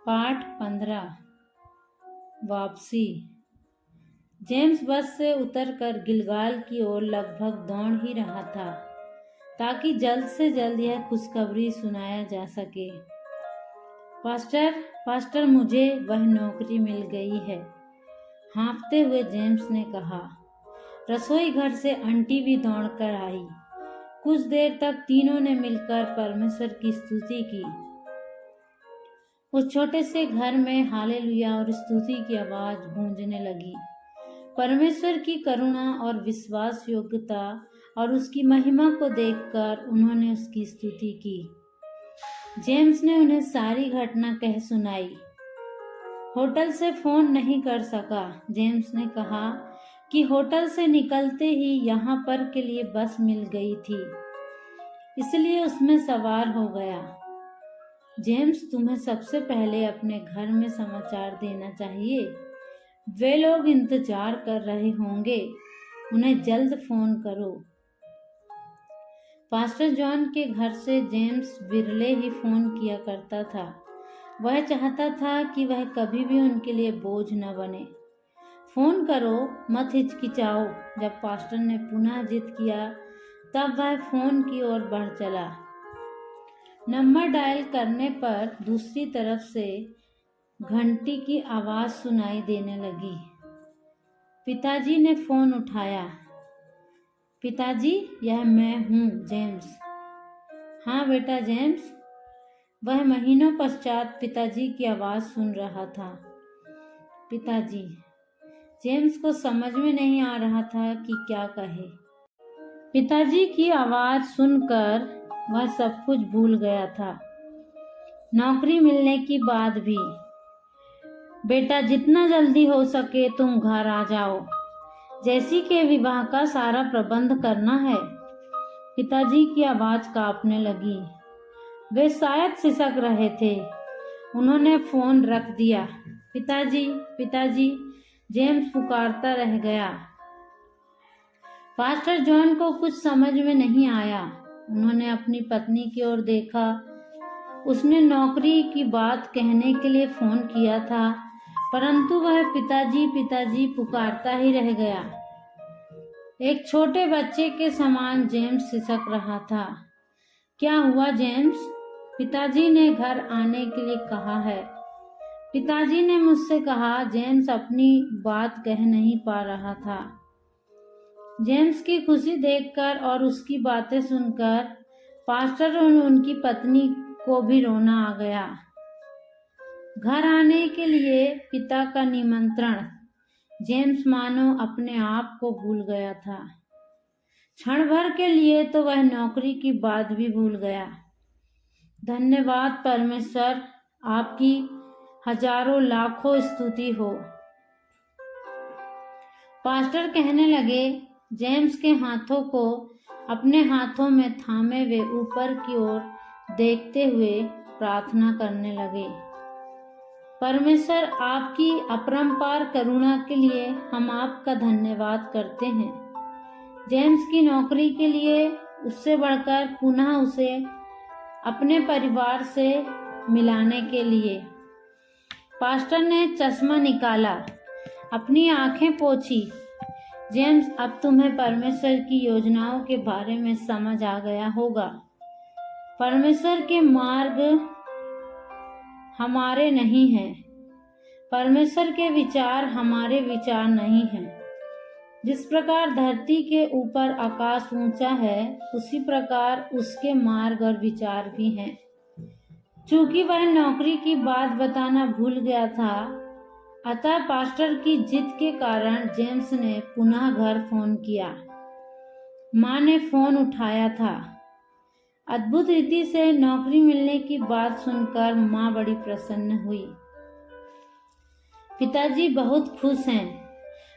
पाठ 15 वापसी। जेम्स बस से उतरकर गिलगाल की ओर लगभग दौड़ ही रहा था ताकि जल्द से जल्द यह खुशखबरी सुनाया जा सके। पास्टर मुझे वह नौकरी मिल गई है, हाँफते हुए जेम्स ने कहा। रसोई घर से आंटी भी दौड़कर आई। कुछ देर तक तीनों ने मिलकर परमेश्वर की स्तुति की। उस छोटे से घर में हालेलुया और स्तुति की आवाज गूंजने लगी। परमेश्वर की करुणा और विश्वास योग्यता और उसकी महिमा को देखकर उन्होंने उसकी स्तुति की। जेम्स ने उन्हें सारी घटना कह सुनाई। होटल से फोन नहीं कर सका। जेम्स ने कहा कि होटल से निकलते ही यहाँ पर के लिए बस मिल गई थी, इसलिए उसमें सवार हो गया। जेम्स, तुम्हें सबसे पहले अपने घर में समाचार देना चाहिए। वे लोग इंतजार कर रहे होंगे, उन्हें जल्द फोन करो। पास्टर जॉन के घर से जेम्स विरले ही फोन किया करता था। वह चाहता था कि वह कभी भी उनके लिए बोझ न बने। फोन करो, मत हिचकिचाओ। जब पास्टर ने पुनः जिद किया तब वह फोन की ओर बढ़ चला। नंबर डायल करने पर दूसरी तरफ से घंटी की आवाज सुनाई देने लगी। पिताजी ने फोन उठाया। पिताजी, यह मैं हूँ, जेम्स। हाँ बेटा जेम्स। वह महीनों पश्चात पिताजी की आवाज सुन रहा था। पिताजी। जेम्स को समझ में नहीं आ रहा था कि क्या कहे। पिताजी की आवाज सुनकर वह सब कुछ भूल गया था, नौकरी मिलने की बात भी। बेटा, जितना जल्दी हो सके तुम घर आ जाओ। जैसी के विवाह का सारा प्रबंध करना है। पिताजी की आवाज कांपने लगी। वे शायद सिसक रहे थे। उन्होंने फोन रख दिया। पिताजी, पिताजी, जेम्स पुकारता रह गया। पास्टर जॉन को कुछ समझ में नहीं आया। उन्होंने अपनी पत्नी की ओर देखा। उसने नौकरी की बात कहने के लिए फोन किया था, परंतु वह पिताजी पिताजी पुकारता ही रह गया। एक छोटे बच्चे के समान जेम्स सिसक रहा था। क्या हुआ जेम्स? पिताजी ने घर आने के लिए कहा है। पिताजी ने मुझसे कहा। जेम्स अपनी बात कह नहीं पा रहा था। जेम्स की खुशी देखकर और उसकी बातें सुनकर पास्टर और उनकी पत्नी को भी रोना आ गया। घर आने के लिए पिता का निमंत्रण। जेम्स मानो अपने आप को भूल गया था। क्षण भर के लिए तो वह नौकरी की बात भी भूल गया। धन्यवाद परमेश्वर, आपकी हजारों लाखों स्तुति हो। पास्टर कहने लगे। जेम्स के हाथों को अपने हाथों में थामे वे ऊपर की ओर देखते हुए प्रार्थना करने लगे। परमेश्वर, आपकी अपरंपार करुणा के लिए हम आपका धन्यवाद करते हैं। जेम्स की नौकरी के लिए, उससे बढ़कर पुनः उसे अपने परिवार से मिलाने के लिए। पास्टर ने चश्मा निकाला, अपनी आंखें पोंछी। जेम्स, अब तुम्हें परमेश्वर की योजनाओं के बारे में समझ आ गया होगा। परमेश्वर के मार्ग हमारे नहीं हैं। परमेश्वर के विचार हमारे विचार नहीं हैं। जिस प्रकार धरती के ऊपर आकाश ऊंचा है, उसी प्रकार उसके मार्ग और विचार भी हैं। चूंकि वह नौकरी की बात बताना भूल गया था, अतः पास्टर की जिद के कारण जेम्स ने पुनः घर फोन किया। माँ ने फोन उठाया था। अद्भुत रीति से नौकरी मिलने की बात सुनकर माँ बड़ी प्रसन्न हुई। पिताजी बहुत खुश हैं।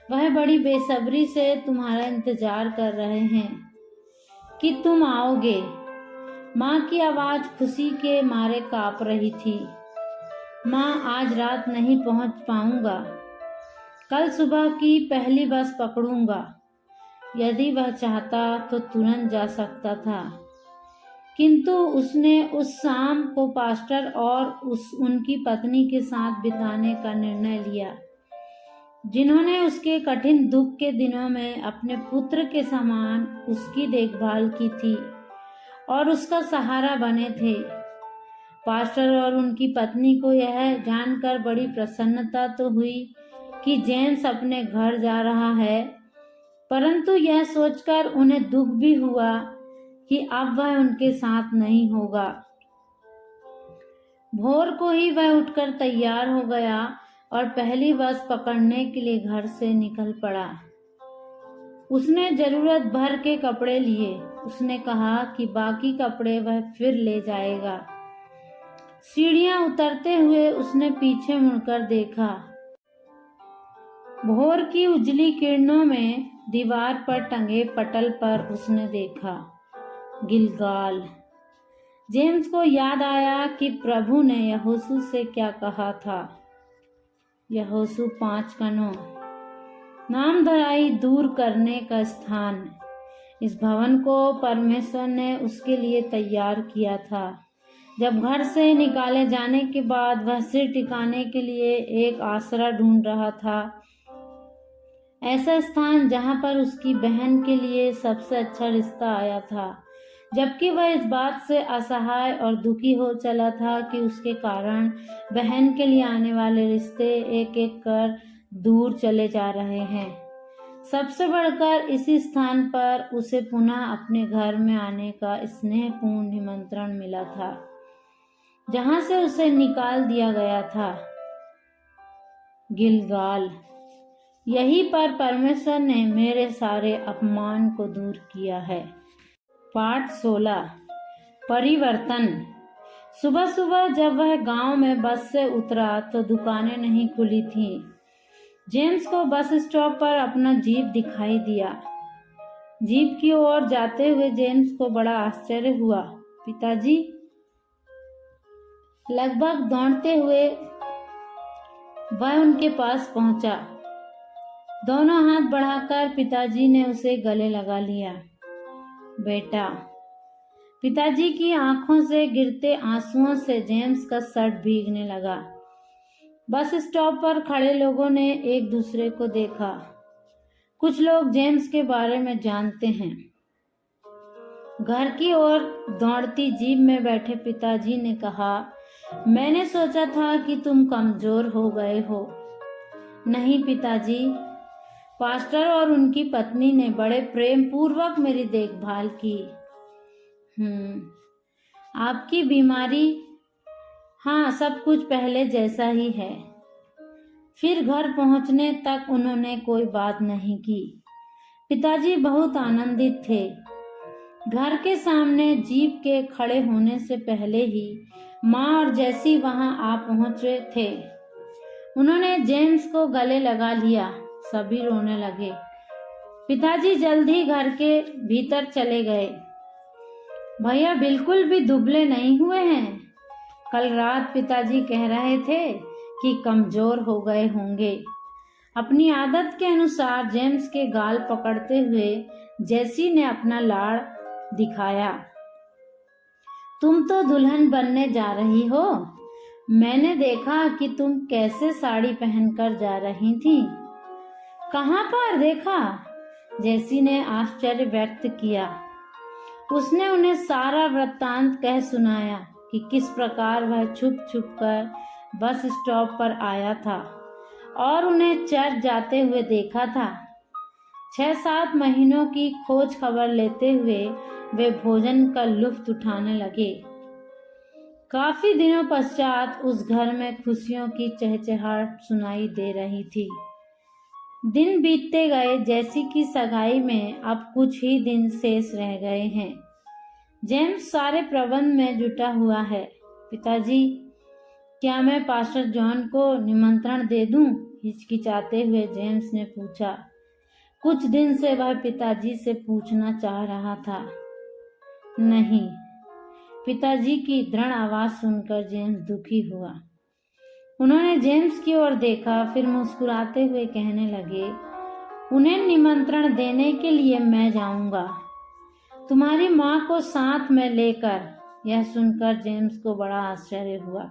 वह बड़ी बेसब्री से तुम्हारा इंतजार कर रहे हैं कि तुम आओगे। माँ की आवाज खुशी के मारे कांप रही थी। माँ, आज रात नहीं पहुंच पाऊंगा। कल सुबह की पहली बस पकड़ूंगा। यदि वह चाहता तो तुरंत जा सकता था, किंतु उसने उस शाम को पास्टर और उनकी पत्नी के साथ बिताने का निर्णय लिया, जिन्होंने उसके कठिन दुख के दिनों में अपने पुत्र के समान उसकी देखभाल की थी और उसका सहारा बने थे। पास्टर और उनकी पत्नी को यह जानकर बड़ी प्रसन्नता तो हुई कि जेम्स अपने घर जा रहा है, परंतु यह सोचकर उन्हें दुख भी हुआ कि अब वह उनके साथ नहीं होगा। भोर को ही वह उठकर तैयार हो गया और पहली बस पकड़ने के लिए घर से निकल पड़ा। उसने जरूरत भर के कपड़े लिए। उसने कहा कि बाकी कपड़े वह फिर ले जाएगा। सीढ़ियां उतरते हुए उसने पीछे मुड़कर देखा। भोर की उजली किरणों में दीवार पर टंगे पटल पर उसने देखा गिलगाल। जेम्स को याद आया कि प्रभु ने यहोशू से क्या कहा था। यहोशू 5:9 नामधराई दूर करने का स्थान। इस भवन को परमेश्वर ने उसके लिए तैयार किया था। जब घर से निकाले जाने के बाद वह सिर टिकाने के लिए एक आसरा ढूंढ रहा था, ऐसा स्थान जहां पर उसकी बहन के लिए सबसे अच्छा रिश्ता आया था, जबकि वह इस बात से असहाय और दुखी हो चला था कि उसके कारण बहन के लिए आने वाले रिश्ते एक एक कर दूर चले जा रहे हैं। सबसे बढ़कर इसी स्थान पर उसे पुनः अपने घर में आने का स्नेहपूर्ण निमंत्रण मिला था, जहां से उसे निकाल दिया गया था। गिलगाल। यहीं पर परमेश्वर ने मेरे सारे अपमान को दूर किया है। पाठ 16। परिवर्तन। सुबह सुबह जब वह गांव में बस से उतरा तो दुकानें नहीं खुली थीं। जेम्स को बस स्टॉप पर अपना जीप दिखाई दिया। जीप की ओर जाते हुए जेम्स को बड़ा आश्चर्य हुआ। पिताजी। लगभग दौड़ते हुए वह उनके पास पहुंचा। दोनों हाथ बढ़ाकर पिताजी ने उसे गले लगा लिया। बेटा। पिताजी की आंखों से गिरते आंसुओं से जेम्स का शर्ट भीगने लगा। बस स्टॉप पर खड़े लोगों ने एक दूसरे को देखा। कुछ लोग जेम्स के बारे में जानते हैं। घर की ओर दौड़ती जीप में बैठे पिताजी ने कहा, मैंने सोचा था कि तुम कमजोर हो गए हो। नहीं पिताजी, पास्टर और उनकी पत्नी ने बड़े प्रेम पूर्वक मेरी देखभाल की। आपकी बीमारी? हाँ, सब कुछ पहले जैसा ही है। फिर घर पहुंचने तक उन्होंने कोई बात नहीं की। पिताजी बहुत आनंदित थे। घर के सामने जीप के खड़े होने से पहले ही माँ और जैसी वहां आ पहुंचे थे। उन्होंने जेम्स को गले लगा लिया। सभी रोने लगे। पिताजी जल्दी घर के भीतर चले गए। भैया बिल्कुल भी दुबले नहीं हुए हैं। कल रात पिताजी कह रहे थे कि कमजोर हो गए होंगे। अपनी आदत के अनुसार जेम्स के गाल पकड़ते हुए जैसी ने अपना लाड़ दिखाया। तुम तो दुल्हन बनने जा रही हो। मैंने देखा कि तुम कैसे साड़ी पहनकर जा रही थी। कहाँ पर देखा? जैसी ने आश्चर्य व्यक्त किया। उसने उन्हें सारा वृत्तांत कह सुनाया कि किस प्रकार वह छुप छुप कर बस स्टॉप पर आया था और उन्हें चर्च जाते हुए देखा था। 6-7 महीनों की खोज खबर लेते हुए वे भोजन का लुत्फ उठाने लगे। काफी दिनों पश्चात उस घर में खुशियों की चहचहाट सुनाई दे रही थी। दिन बीतते गए। जैसी की सगाई में अब कुछ ही दिन शेष रह गए हैं। जेम्स सारे प्रबंध में जुटा हुआ है। पिताजी, क्या मैं पास्टर जॉन को निमंत्रण दे दूं? हिचकिचाते हुए जेम्स ने पूछा। कुछ दिन से वह पिताजी से पूछना चाह रहा था। नहीं। पिताजी की दृढ़ आवाज सुनकर जेम्स दुखी हुआ। उन्होंने जेम्स की ओर देखा, फिर मुस्कुराते हुए कहने लगे, उन्हें निमंत्रण देने के लिए मैं जाऊंगा। तुम्हारी माँ को साथ में लेकर। यह सुनकर जेम्स को बड़ा आश्चर्य हुआ।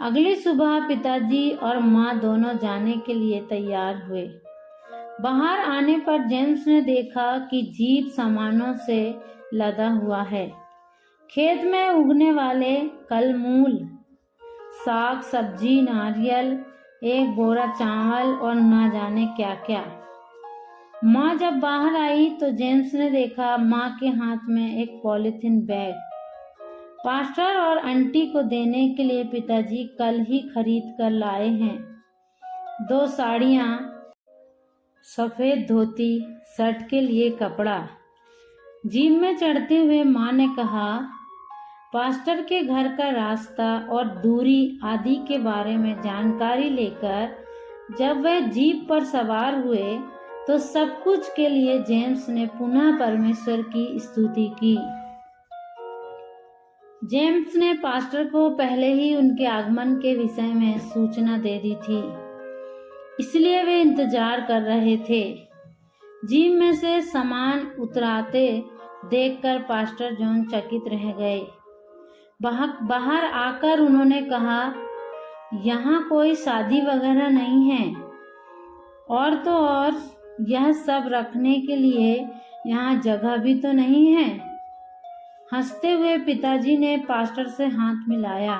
अगली सुबह पिताजी और माँ दोनों जाने के लिए तैयार हुए। बाहर आने पर जेम्स ने देखा कि जीप सामानों से लदा हुआ है। खेत में उगने वाले कंदमूल, साग सब्जी, नारियल, एक बोरा चावल और ना जाने क्या क्या। माँ जब बाहर आई तो जेम्स ने देखा माँ के हाथ में एक पॉलीथीन बैग। पास्टर और आंटी को देने के लिए पिताजी कल ही खरीद कर लाए हैं। 2 साड़ियाँ, सफ़ेद धोती, शर्ट के लिए कपड़ा। जीप में चढ़ते हुए माँ ने कहा, पास्टर के घर का रास्ता और दूरी आदि के बारे में जानकारी लेकर जब वह जीप पर सवार हुए तो सब कुछ के लिए जेम्स ने पुनः परमेश्वर की स्तुति की। जेम्स ने पास्टर को पहले ही उनके आगमन के विषय में सूचना दे दी थी, इसलिए वे इंतजार कर रहे थे। जीप में से सामान उतराते देखकर पास्टर जॉन चकित रह गए। बाहर आकर उन्होंने कहा, यहाँ कोई शादी वगैरह नहीं है, और तो और यह सब रखने के लिए यहाँ जगह भी तो नहीं है। हंसते हुए पिताजी ने पास्टर से हाथ मिलाया।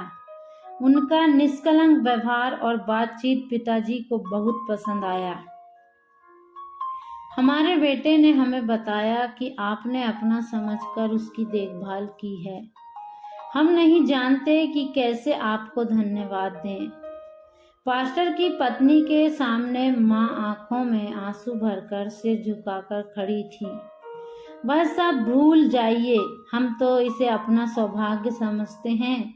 उनका निष्कलंक व्यवहार और बातचीत पिताजी को बहुत पसंद आया। हमारे बेटे ने हमें बताया कि आपने अपना समझकर उसकी देखभाल की है। हम नहीं जानते कि कैसे आपको धन्यवाद दें। पास्टर की पत्नी के सामने माँ आंखों में आंसू भरकर सिर झुकाकर खड़ी थी। वह सब भूल जाइए, हम तो इसे अपना सौभाग्य समझते हैं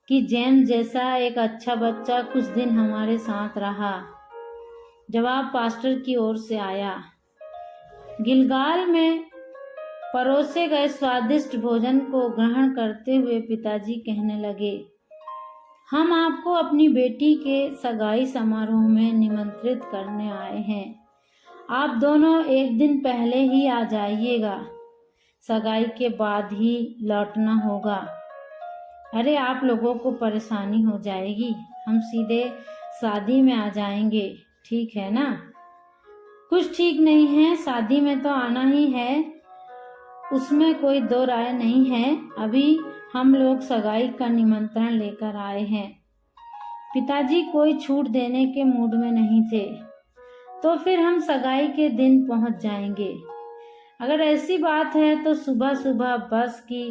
कि जेम्स जैसा एक अच्छा बच्चा कुछ दिन हमारे साथ रहा। जवाब पास्टर की ओर से आया। गिलगाल में परोसे गए स्वादिष्ट भोजन को ग्रहण करते हुए पिताजी कहने लगे, हम आपको अपनी बेटी के सगाई समारोह में निमंत्रित करने आए हैं। आप दोनों एक दिन पहले ही आ जाइएगा, सगाई के बाद ही लौटना होगा। अरे आप लोगों को परेशानी हो जाएगी, हम सीधे शादी में आ जाएंगे, ठीक है ना? कुछ ठीक नहीं है, शादी में तो आना ही है, उसमें कोई दो राय नहीं है। अभी हम लोग सगाई का निमंत्रण लेकर आए हैं। पिताजी कोई छूट देने के मूड में नहीं थे। तो फिर हम सगाई के दिन पहुंच जाएंगे। अगर ऐसी बात है तो सुबह सुबह बस की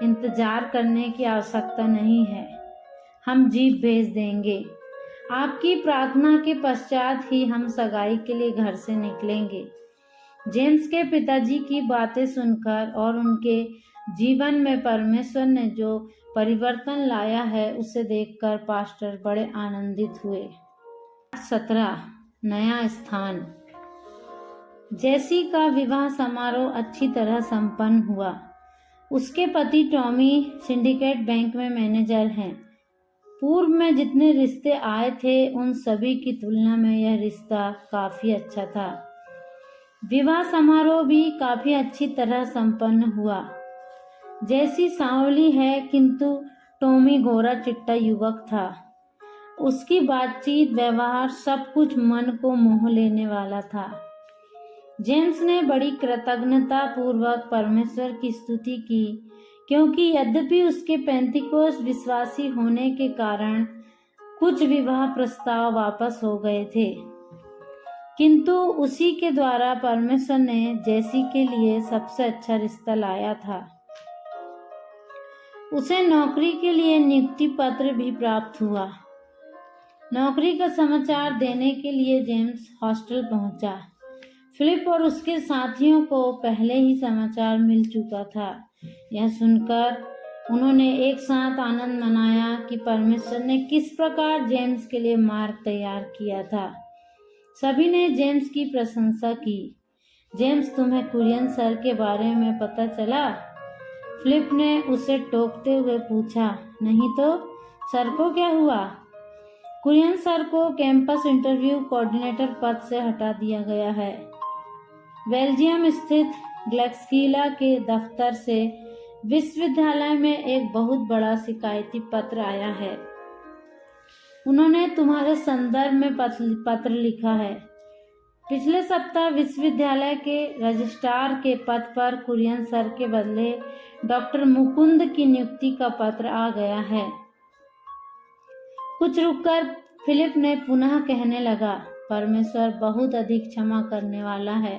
इंतजार करने की आवश्यकता नहीं है, हम जीप भेज देंगे। आपकी प्रार्थना के पश्चात ही हम सगाई के लिए घर से निकलेंगे। जेम्स के पिताजी की बातें सुनकर और उनके जीवन में परमेश्वर ने जो परिवर्तन लाया है उसे देखकर पास्टर बड़े आनंदित हुए। 17 नया स्थान। जेसी का विवाह समारोह अच्छी तरह संपन्न हुआ। उसके पति टॉमी सिंडिकेट बैंक में मैनेजर हैं। पूर्व में जितने रिश्ते आए थे उन सभी की तुलना में यह रिश्ता काफी अच्छा था। विवाह समारोह भी काफी अच्छी तरह संपन्न हुआ। जैसी सांवली है किंतु टॉमी गोरा चिट्टा युवक था। उसकी बातचीत, व्यवहार सब कुछ मन को मोह लेने वाला था। जेम्स ने बड़ी कृतज्ञता पूर्वक परमेश्वर की स्तुति की, क्योंकि यद्यपि उसके पेंतिकोस्त विश्वासी होने के कारण कुछ विवाह प्रस्ताव वापस हो गए थे, किंतु उसी के द्वारा परमेश्वर ने जेसी के लिए सबसे अच्छा रिश्ता लाया था। उसे नौकरी के लिए नियुक्ति पत्र भी प्राप्त हुआ। नौकरी का समाचार देने के लिए जेम्स हॉस्टल पहुंचा। फिलिप और उसके साथियों को पहले ही समाचार मिल चुका था। यह सुनकर उन्होंने एक साथ आनंद मनाया कि परमेश्वर ने किस प्रकार जेम्स के लिए मार्ग तैयार किया था। सभी ने जेम्स की प्रशंसा की। जेम्स, तुम्हें कुरियन सर के बारे में पता चला? फिलिप ने उसे टोकते हुए पूछा। नहीं तो, सर को क्या हुआ? कुरियन सर को कैंपस इंटरव्यू कोऑर्डिनेटर पद से हटा दिया गया है। बेल्जियम स्थित ग्लेक्सकीला के दफ्तर से विश्वविद्यालय में एक बहुत बड़ा शिकायती पत्र आया है। उन्होंने तुम्हारे संदर्भ में पत्र लिखा है। पिछले सप्ताह विश्वविद्यालय के रजिस्ट्रार के पद पर कुरियन सर के बदले डॉक्टर मुकुंद की नियुक्ति का पत्र आ गया है। कुछ रुककर फिलिप ने पुनः कहने लगा, परमेश्वर बहुत अधिक क्षमा करने वाला है,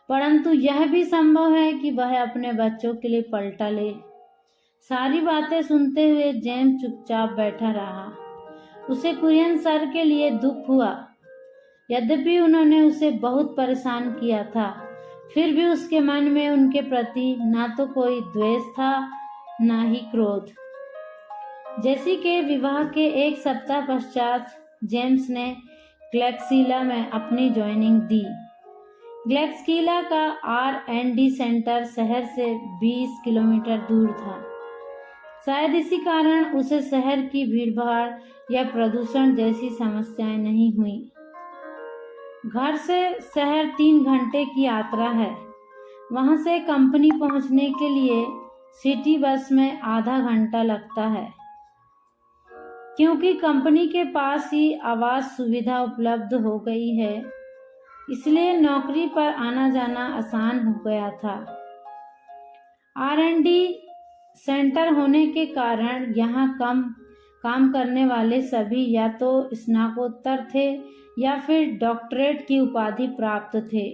परंतु यह भी संभव है कि वह अपने बच्चों के लिए पलटा ले। सारी बातें सुनते हुए जेम्स चुपचाप बैठा रहा। उसे कुरियन सर के लिए दुख हुआ। यद्यपि उन्होंने उसे बहुत परेशान किया था, फिर भी उसके मन में उनके प्रति ना तो कोई द्वेष था, ना ही क्रोध। जेसी के विवाह के एक सप्ताह पश्चात जेम्स ने ग्लेक्सिला में अपनी ज्वाइनिंग दी। ग्लेक्सिला का R&D सेंटर शहर से 20 किलोमीटर दूर था। शायद इसी कारण उसे शहर की भीड़भाड़ या प्रदूषण जैसी समस्याएं नहीं हुई। घर से शहर 3 घंटे की यात्रा है। वहां से कंपनी पहुंचने के लिए सिटी बस में आधा घंटा लगता है। क्योंकि कंपनी के पास ही आवास सुविधा उपलब्ध हो गई है, इसलिए नौकरी पर आना जाना आसान हो गया था। R&D सेंटर होने के कारण यहाँ काम करने वाले सभी या तो स्नातकोत्तर थे या फिर डॉक्टरेट की उपाधि प्राप्त थे।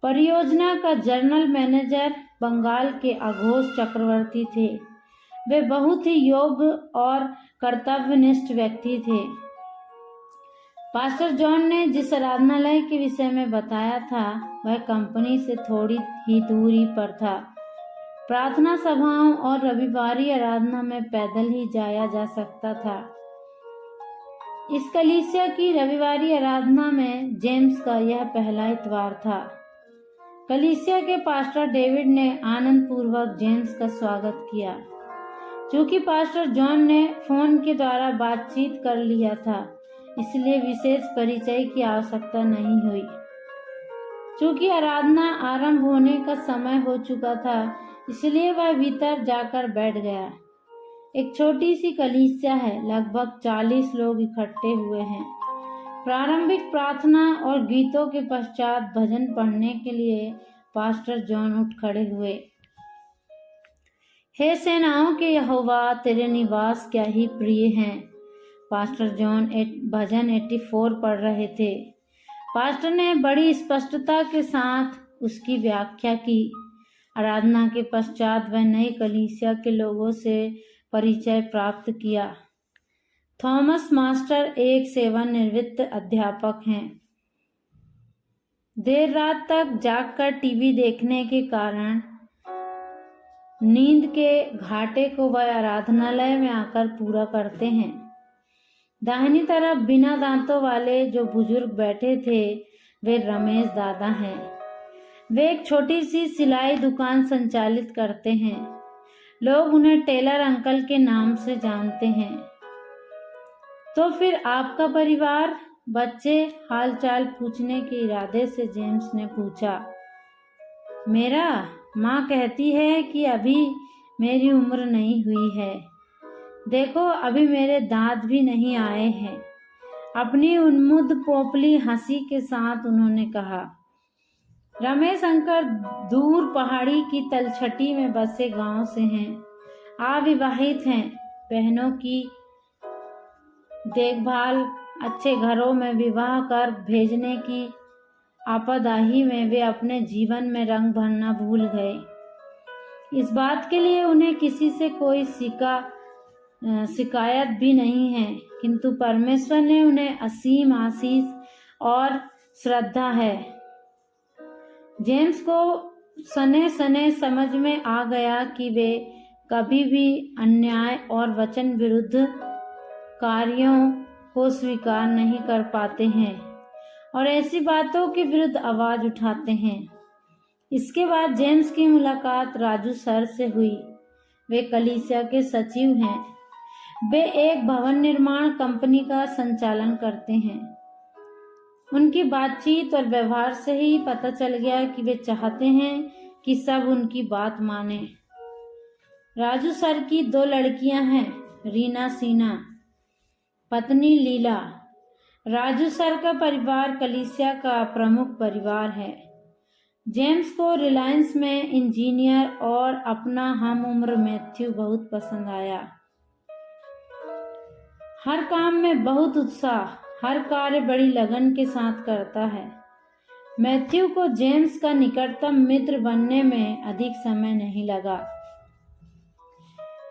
परियोजना का जनरल मैनेजर बंगाल के अघोष चक्रवर्ती थे। वे बहुत ही योग्य और कर्तव्यनिष्ठ व्यक्ति थे। पास्टर जॉन ने जिस आराधनालय के विषय में बताया था, वह कंपनी से थोड़ी ही दूरी पर था। प्रार्थना सभाओं और रविवारी आराधना में पैदल ही जाया जा सकता था। इस कलीसिया की रविवारी आराधना में जेम्स का यह पहला इतवार था। कलीसिया के पास्टर डेविड ने आनंद पूर्वक जेम्स का स्वागत किया। चूंकि पास्टर जॉन ने फोन के द्वारा बातचीत कर लिया था, इसलिए विशेष परिचय की आवश्यकता नहीं हुई। चूंकि आराधना आरंभ होने का समय हो चुका था, इसलिए वह भीतर जाकर बैठ गया। एक छोटी सी कलीसिया है, लगभग 40 लोग इकट्ठे हुए हैं। प्रारंभिक प्रार्थना और गीतों के पश्चात भजन पढ़ने के लिए पास्टर जॉन उठ खड़े हुए। हे सेनाओं के यहोवा, तेरे निवास क्या ही प्रिय हैं। पास्टर जॉन भजन 84 पढ़ रहे थे। पास्टर ने बड़ी स्पष्टता के साथ उसकी व्याख्या की। आराधना के पश्चात वह नई कलीसिया के लोगों से परिचय प्राप्त किया। थॉमस मास्टर एक सेवानिवृत्त अध्यापक हैं। देर रात तक जागकर टीवी देखने के कारण नींद के घाटे को वह आराधनालय में आकर पूरा करते हैं। दाहिनी तरफ बिना दांतों वाले जो बुजुर्ग बैठे थे, वे रमेश दादा हैं। वे एक छोटी सी सिलाई दुकान संचालित करते हैं। लोग उन्हें टेलर अंकल के नाम से जानते हैं। तो फिर आपका परिवार? बच्चे हालचाल पूछने के इरादे से जेम्स ने पूछा। मेरा? माँ कहती है कि अभी मेरी उम्र नहीं हुई है। देखो, अभी मेरे दांत भी नहीं आए हैं। अपनी उन्मुद्द पोपली हंसी के साथ उन्होंने कहा। रमेश अंकल दूर पहाड़ी की तलछटी में बसे गांव से हैं। अविवाहित हैं। बहनों की देखभाल, अच्छे घरों में विवाह कर भेजने की आपदाही में वे अपने जीवन में रंग भरना भूल गए। इस बात के लिए उन्हें किसी से कोई शिकायत भी नहीं है, किंतु परमेश्वर ने उन्हें असीम आशीष और श्रद्धा है। जेम्स को सने सने समझ में आ गया कि वे कभी भी अन्याय और वचन विरुद्ध कार्यों को स्वीकार नहीं कर पाते हैं और ऐसी बातों के विरुद्ध आवाज उठाते हैं। इसके बाद जेम्स की मुलाकात राजू सर से हुई। वे कलीसिया के सचिव हैं। वे एक भवन निर्माण कंपनी का संचालन करते हैं। उनकी बातचीत और व्यवहार से ही पता चल गया कि वे चाहते हैं कि सब उनकी बात माने। राजू सर की 2 लड़कियां हैं, रीना सीना, पत्नी लीला। राजू सर का परिवार कलीसिया का प्रमुख परिवार है। जेम्स को रिलायंस में इंजीनियर और अपना हम उम्र मैथ्यू बहुत पसंद आया। हर काम में बहुत उत्साह, हर कार्य बड़ी लगन के साथ करता है। मैथ्यू को जेम्स का निकटतम मित्र बनने में अधिक समय नहीं लगा।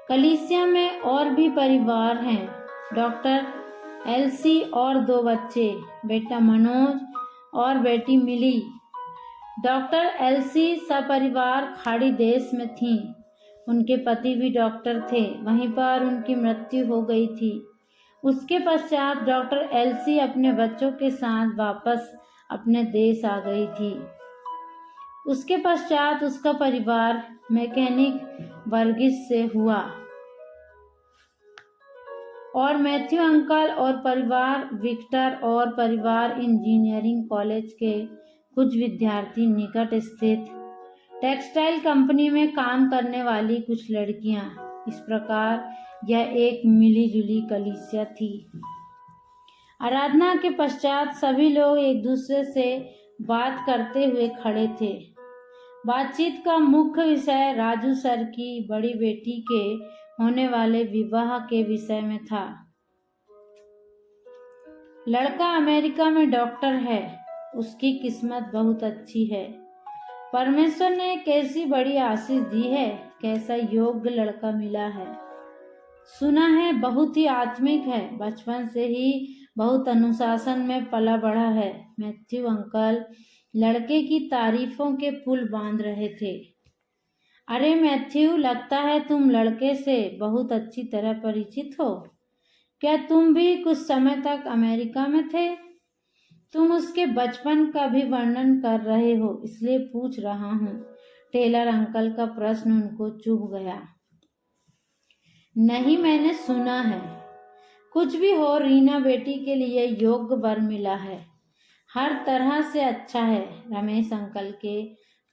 कलीसिया में और भी परिवार हैं, डॉक्टर एल्सी और 2 बच्चे, बेटा मनोज और बेटी मिली। डॉक्टर एल्सी सपरिवार खाड़ी देश में थीं। उनके पति भी डॉक्टर थे, वहीं पर उनकी मृत्यु हो गई थी। उसके पश्चात डॉक्टर एल्सी अपने बच्चों के साथ वापस अपने देश आ गई थी। उसके पश्चात उसका परिवार मैकेनिक वर्गीस से हुआ और मैथ्यू अंकल और परिवार विक्टर और परिवार इंजीनियरिंग कॉलेज के कुछ विद्यार्थी, निकट स्थित टेक्सटाइल कंपनी में काम करने वाली कुछ लड़कियां। इस प्रकार यह एक मिलीजुली कलीसिया थी। आराधना के पश्चात सभी लोग एक दूसरे से बात करते हुए खड़े थे। बातचीत का मुख्य विषय राजू सर की बड़ी बेटी के होने वाले विवाह के विषय में था। लड़का अमेरिका में डॉक्टर है, उसकी किस्मत बहुत अच्छी है। परमेश्वर ने कैसी बड़ी आशीष दी है, कैसा योग्य लड़का मिला है। सुना है बहुत ही आत्मिक है, बचपन से ही बहुत अनुशासन में पला बढ़ा है। मैथ्यू अंकल लड़के की तारीफों के पुल बांध रहे थे। अरे मैथ्यू, लगता है तुम लड़के से बहुत अच्छी तरह परिचित हो। क्या तुम भी कुछ समय तक अमेरिका में थे? तुम उसके बचपन का भी वर्णन कर रहे हो, इसलिए पूछ रहा हूँ। टेलर अंकल का प्रश्न उनको चुभ गया। नहीं, मैंने सुना है। कुछ भी हो, रीना बेटी के लिए योग्य वर मिला है, हर तरह से अच्छा है। रमेश अंकल के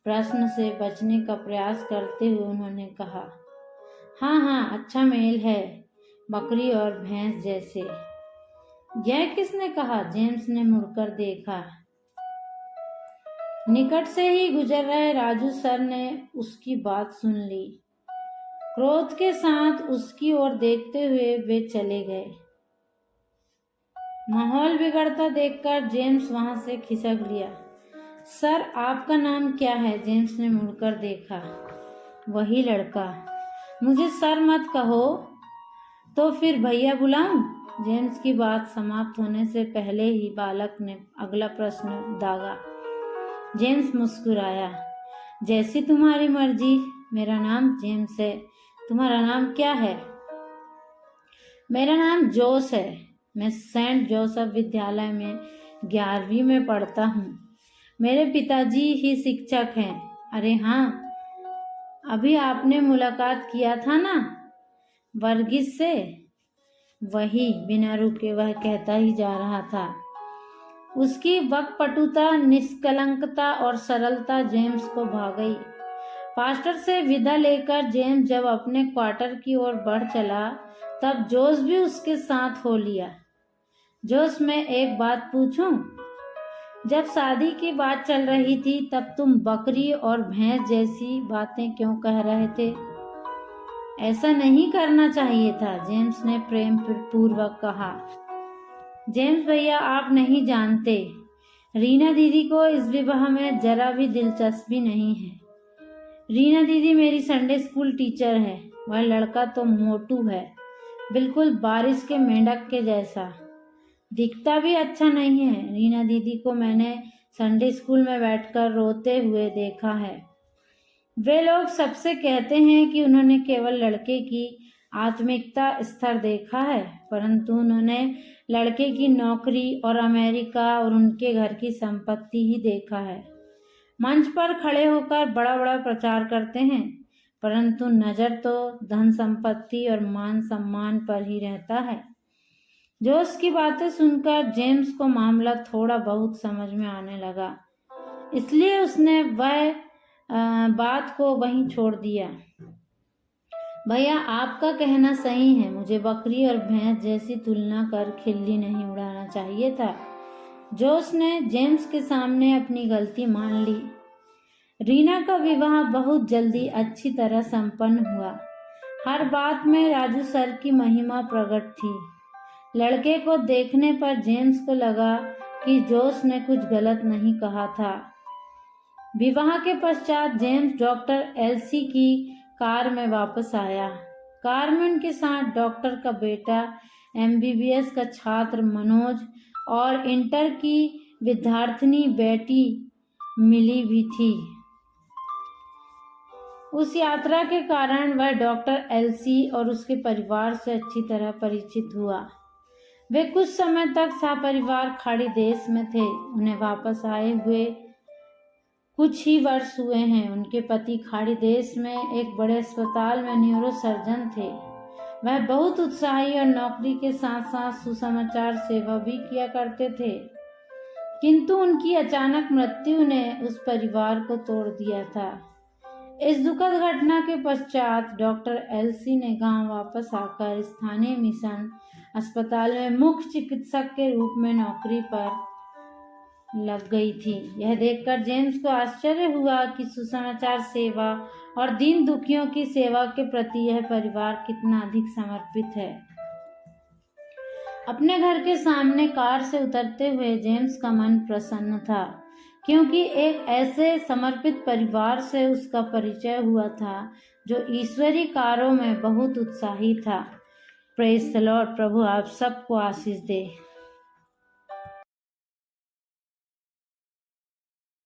प्रश्न से बचने का प्रयास करते हुए उन्होंने कहा, हाँ हाँ, अच्छा मेल है, बकरी और भैंस जैसे। यह किसने कहा? जेम्स ने मुड़कर देखा। निकट से ही गुजर रहे राजू सर ने उसकी बात सुन ली। क्रोध के साथ उसकी ओर देखते हुए वे चले गए। माहौल बिगड़ता देखकर जेम्स वहां से खिसक लिया। सर, आपका नाम क्या है? जेम्स ने मुड़कर देखा। वही लड़का। मुझे सर मत कहो। तो फिर भैया बुलाऊं? जेम्स की बात समाप्त होने से पहले ही बालक ने अगला प्रश्न दागा। जेम्स मुस्कुराया। जैसी तुम्हारी मर्जी। मेरा नाम जेम्स है, तुम्हारा नाम क्या है? मेरा नाम जोस है। मैं सेंट जोसेफ विद्यालय में 11वीं में पढ़ता हूँ। मेरे पिताजी ही शिक्षक हैं। अरे हाँ, अभी आपने मुलाकात किया था ना वर्गीस से? वही, बिना रुके वह कहता ही जा रहा था। उसकी वक्पटुता, निष्कलंकता और सरलता जेम्स को भा गई। पास्टर से विदा लेकर जेम्स जब अपने क्वार्टर की ओर बढ़ चला, तब जोस भी उसके साथ हो लिया। जोस, मैं एक बात पूछूं? जब शादी की बात चल रही थी तब तुम बकरी और भैंस जैसी बातें क्यों कह रहे थे? ऐसा नहीं करना चाहिए था, जेम्स ने प्रेम पूर्वक कहा। जेम्स भैया, आप नहीं जानते, रीना दीदी को इस विवाह में जरा भी दिलचस्पी नहीं है। रीना दीदी मेरी संडे स्कूल टीचर है। वह लड़का तो मोटू है, बिल्कुल बारिश के मेंढक के जैसा। दिखता भी अच्छा नहीं है। रीना दीदी को मैंने संडे स्कूल में बैठकर रोते हुए देखा है। वे लोग सबसे कहते हैं कि उन्होंने केवल लड़के की आत्मिकता स्तर देखा है, परंतु उन्होंने लड़के की नौकरी और अमेरिका और उनके घर की संपत्ति ही देखा है। मंच पर खड़े होकर बड़ा बड़ा प्रचार करते हैं, परंतु नज़र तो धन संपत्ति और मान सम्मान पर ही रहता है। जोस की बातें सुनकर जेम्स को मामला थोड़ा बहुत समझ में आने लगा, इसलिए उसने वह बात को वहीं छोड़ दिया। भैया आपका कहना सही है, मुझे बकरी और भैंस जैसी तुलना कर खिल्ली नहीं उड़ाना चाहिए था। जोश ने जेम्स के सामने अपनी गलती मान ली। रीना का विवाह बहुत जल्दी अच्छी तरह संपन्न हुआ। हर बात में राजू सर की महिमा प्रकट थी। लड़के को देखने पर जेम्स को लगा कि जोश ने कुछ गलत नहीं कहा था। विवाह के पश्चात जेम्स डॉक्टर एल्सी की कार में वापस आया। कार में उनके साथ डॉक्टर का बेटा, एमबीबीएस का छात्र मनोज और इंटर की विद्यार्थिनी बेटी मिली भी थी। उस यात्रा के कारण वह डॉक्टर एल्सी और उसके परिवार से अच्छी तरह परिचित हुआ। वे कुछ समय तक सपरिवार खाड़ी देश में थे। उन्हें वापस आए हुए कुछ ही वर्ष हुए हैं। उनके पति खाड़ी देश में एक बड़े अस्पताल में न्यूरो सर्जन थे। वह बहुत उत्साही और नौकरी के साथ साथ सुसमाचार सेवा भी किया करते थे, किंतु उनकी अचानक मृत्यु ने उस परिवार को तोड़ दिया था। इस दुखद घटना के पश्चात डॉक्टर एल्सी ने गांव वापस आकर स्थानीय मिशन अस्पताल में मुख्य चिकित्सक के रूप में नौकरी पर लग गई थी। यह देखकर जेम्स को आश्चर्य हुआ कि सुसमाचार सेवा और दीन दुखियों की सेवा के प्रति यह परिवार कितना अधिक समर्पित है। अपने घर के सामने कार से उतरते हुए जेम्स का मन प्रसन्न था, क्योंकि एक ऐसे समर्पित परिवार से उसका परिचय हुआ था जो ईश्वरीय कार्यों में बहुत उत्साही था। Praise the Lord. प्रभु आप सबको आशीष दे।